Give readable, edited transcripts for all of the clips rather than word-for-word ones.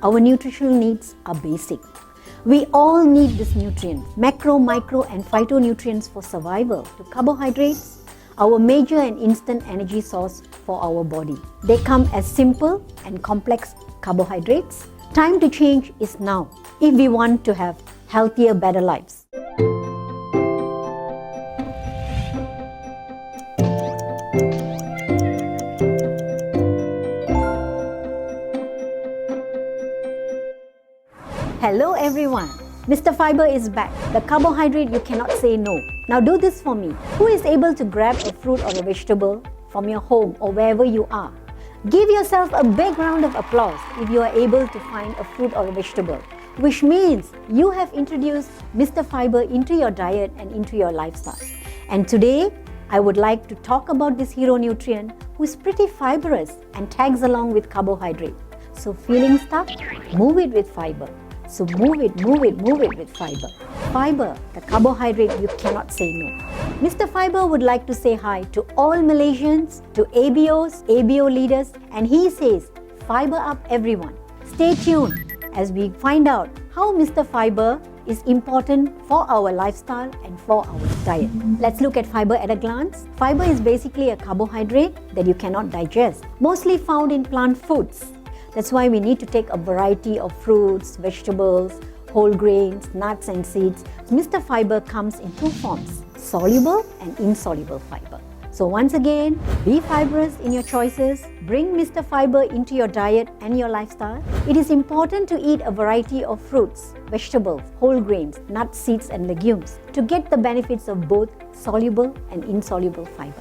Our nutritional needs are basic. We all need these nutrients, macro, micro and phytonutrients for survival. To carbohydrates, our major and instant energy source for our body. They come as simple and complex carbohydrates. Time to change is now if we want to have healthier, better lives. Hello everyone, Mr. Fiber is back. The carbohydrate you cannot say no. Now do this for me. Who is able to grab a fruit or a vegetable from your home or wherever you are? Give yourself a big round of applause if you are able to find a fruit or a vegetable, which means you have introduced Mr. Fiber into your diet and into your lifestyle. And today, I would like to talk about this hero nutrient who is pretty fibrous and tags along with carbohydrate. So feeling stuck? Move it with fiber. So move it with fiber. Fiber, the carbohydrate you cannot say no. Mr. Fiber would like to say hi to all Malaysians, to ABOs, ABO leaders, and he says, fiber up everyone. Stay tuned as we find out how Mr. Fiber is important for our lifestyle and for our diet. Let's look at fiber at a glance. Fiber is basically a carbohydrate that you cannot digest, mostly found in plant foods. That's why we need to take a variety of fruits, vegetables, whole grains, nuts and seeds. Mr. Fiber comes in two forms, soluble and insoluble fiber. So once again, be fibrous in your choices. Bring Mr. Fiber into your diet and your lifestyle. It is important to eat a variety of fruits, vegetables, whole grains, nuts, seeds and legumes to get the benefits of both soluble and insoluble fiber.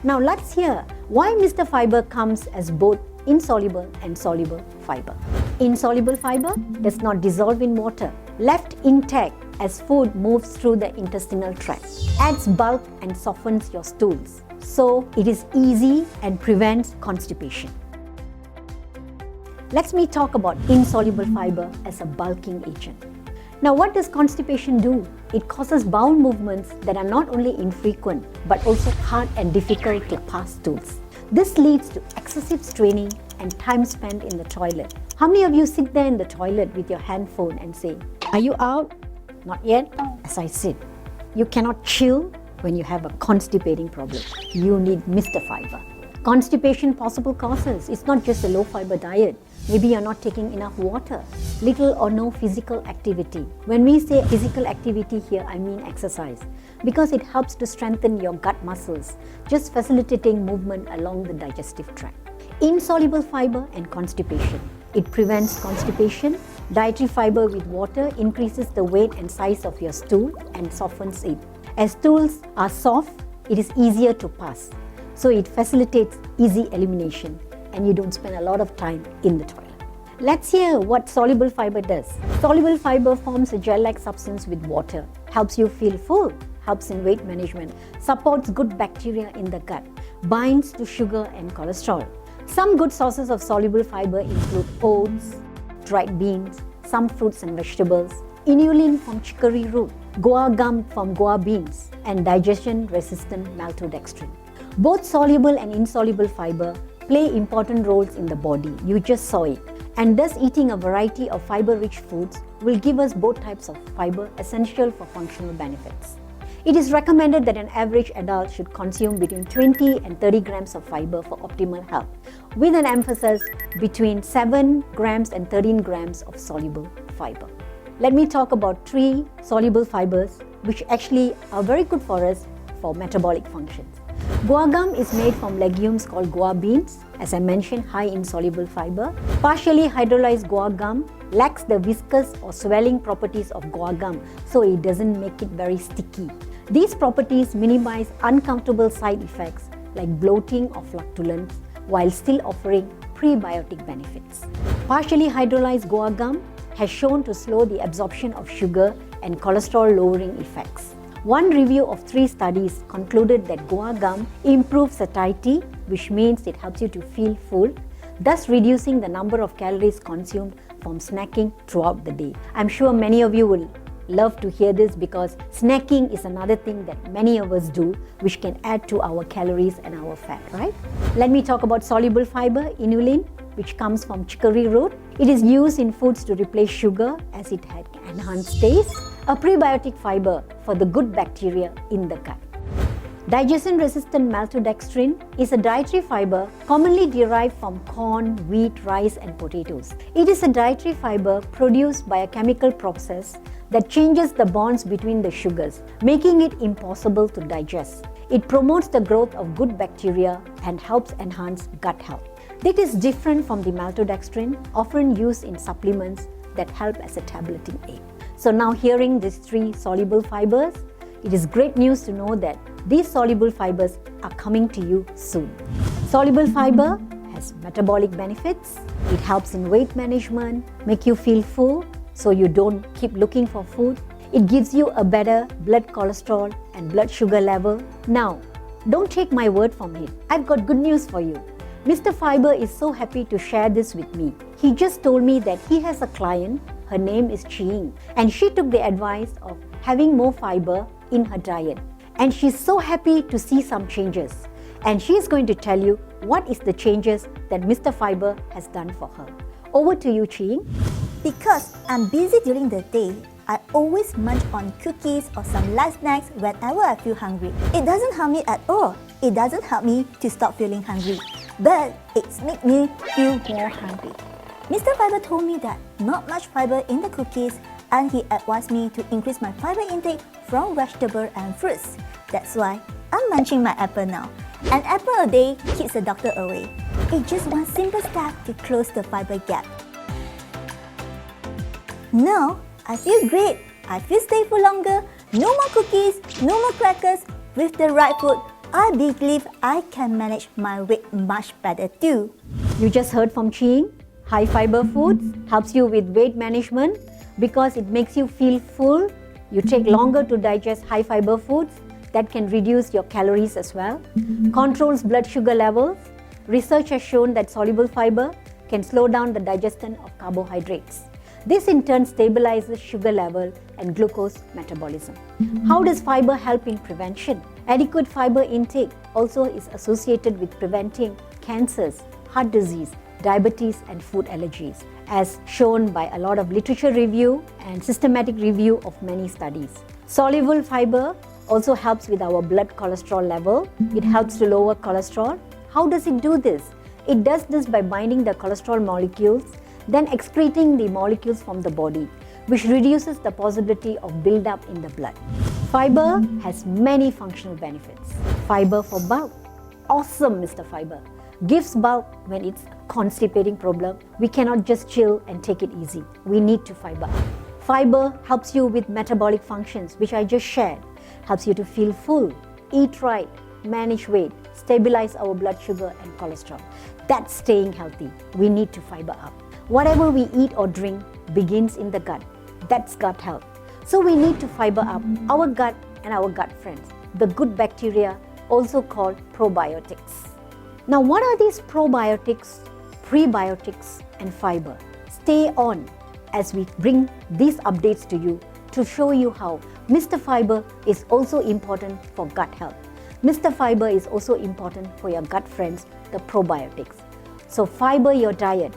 Now let's hear why Mr. Fiber comes as both insoluble and soluble fiber. Insoluble fiber does not dissolve in water. Left intact as food moves through the intestinal tract, adds bulk and softens your stools. So it is easy and prevents constipation. Let me talk about insoluble fiber as a bulking agent. Now what does constipation do? It causes bowel movements that are not only infrequent but also hard and difficult to pass stools. This leads to excessive straining and time spent in the toilet. How many of you sit there in the toilet with your handphone and say, "Are you out?" "Not yet," as I sit. You cannot chill when you have a constipating problem. You need Mr. Fiber. Constipation possible causes. It's not just a low fiber diet. Maybe you're not taking enough water, little or no physical activity. When we say physical activity here, I mean exercise, because it helps to strengthen your gut muscles, just facilitating movement along the digestive tract. Insoluble fiber and constipation. It prevents constipation. Dietary fiber with water increases the weight and size of your stool and softens it. As stools are soft, it is easier to pass. So it facilitates easy elimination and you don't spend a lot of time in the toilet. Let's hear what soluble fiber does. Soluble fiber forms a gel-like substance with water, helps you feel full, helps in weight management, supports good bacteria in the gut, binds to sugar and cholesterol. Some good sources of soluble fiber include oats, dried beans, some fruits and vegetables, inulin from chicory root, guar gum from guar beans, and digestion-resistant maltodextrin. Both soluble and insoluble fiber play important roles in the body. You just saw it. And thus eating a variety of fiber-rich foods will give us both types of fiber essential for functional benefits. It is recommended that an average adult should consume between 20 and 30 grams of fiber for optimal health, with an emphasis between 7 grams and 13 grams of soluble fiber. Let me talk about 3 soluble fibers which actually are very good for us for metabolic functions. Guar gum is made from legumes called guar beans. As I mentioned, high in soluble fiber. Partially hydrolyzed guar gum lacks the viscous or swelling properties of guar gum, so it doesn't make it very sticky. These properties minimize uncomfortable side effects like bloating or flatulence while still offering prebiotic benefits. Partially hydrolyzed guar gum has shown to slow the absorption of sugar and cholesterol-lowering effects. One review of 3 studies concluded that guar gum improves satiety, which means it helps you to feel full, thus reducing the number of calories consumed from snacking throughout the day. I'm sure many of you will love to hear this because snacking is another thing that many of us do, which can add to our calories and our fat, right? Let me talk about soluble fiber, inulin. which comes from chicory root. It is used in foods to replace sugar as it had enhanced taste. A prebiotic fiber for the good bacteria in the gut. Digestion-resistant maltodextrin is a dietary fiber commonly derived from corn, wheat, rice and potatoes. It is a dietary fiber produced by a chemical process that changes the bonds between the sugars, making it impossible to digest. It promotes the growth of good bacteria and helps enhance gut health. This is different from the maltodextrin, often used in supplements that help as a tableting aid. So now hearing these 3 soluble fibers, it is great news to know that these soluble fibers are coming to you soon. Soluble fiber has metabolic benefits. It helps in weight management, make you feel full so you don't keep looking for food. It gives you a better blood cholesterol and blood sugar level. Now, don't take my word from it. I've got good news for you. Mr. Fiber is so happy to share this with me. He just told me that he has a client, her name is Ching, and she took the advice of having more fiber in her diet. And she's so happy to see some changes. And she is going to tell you what is the changes that Mr. Fiber has done for her. Over to you, Ching. Because I'm busy during the day, I always munch on cookies or some light snacks whenever I feel hungry. It doesn't harm me at all. It doesn't help me to stop feeling hungry. But it makes me feel more hungry. Mr. Fiber told me that not much fiber in the cookies, and he advised me to increase my fiber intake from vegetables and fruits. That's why I'm munching my apple now. An apple a day keeps the doctor away. It's just one simple step to close the fiber gap. Now, I feel great. I feel stay for longer. No more cookies, no more crackers. With the right food, I believe I can manage my weight much better too. You just heard from Ching. High fiber foods helps you with weight management because it makes you feel full. You take longer to digest high fiber foods that can reduce your calories as well. Controls blood sugar levels. Research has shown that soluble fiber can slow down the digestion of carbohydrates. This in turn stabilizes sugar level and glucose metabolism. How does fiber help in prevention? Adequate fiber intake also is associated with preventing cancers, heart disease, diabetes and food allergies, as shown by a lot of literature review and systematic review of many studies. Soluble fiber also helps with our blood cholesterol level. It helps to lower cholesterol. How does it do this? It does this by binding the cholesterol molecules, then excreting the molecules from the body, which reduces the possibility of buildup in the blood. Fiber has many functional benefits. Fiber for bulk. Awesome, Mr. Fiber. Gives bulk when it's a constipating problem. We cannot just chill and take it easy. We need to fiber up. Fiber helps you with metabolic functions, which I just shared. Helps you to feel full, eat right, manage weight, stabilize our blood sugar and cholesterol. That's staying healthy. We need to fiber up. Whatever we eat or drink begins in the gut. That's gut health. So we need to fiber up our gut and our gut friends, the good bacteria, also called probiotics. Now, what are these probiotics, prebiotics, and fiber? Stay on as we bring these updates to you to show you how Mr. Fiber is also important for gut health. Mr. Fiber is also important for your gut friends, the probiotics. So fiber your diet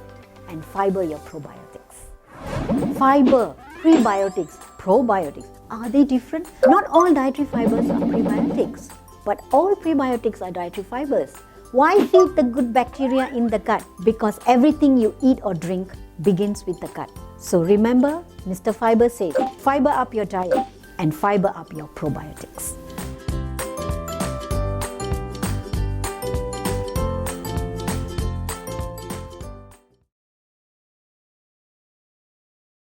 and fiber your probiotics. Fiber, prebiotics, probiotics, are they different? Not all dietary fibers are prebiotics, but all prebiotics are dietary fibers. Why feed the good bacteria in the gut? Because everything you eat or drink begins with the gut. So remember, Mr. Fiber says, fiber up your diet and fiber up your probiotics.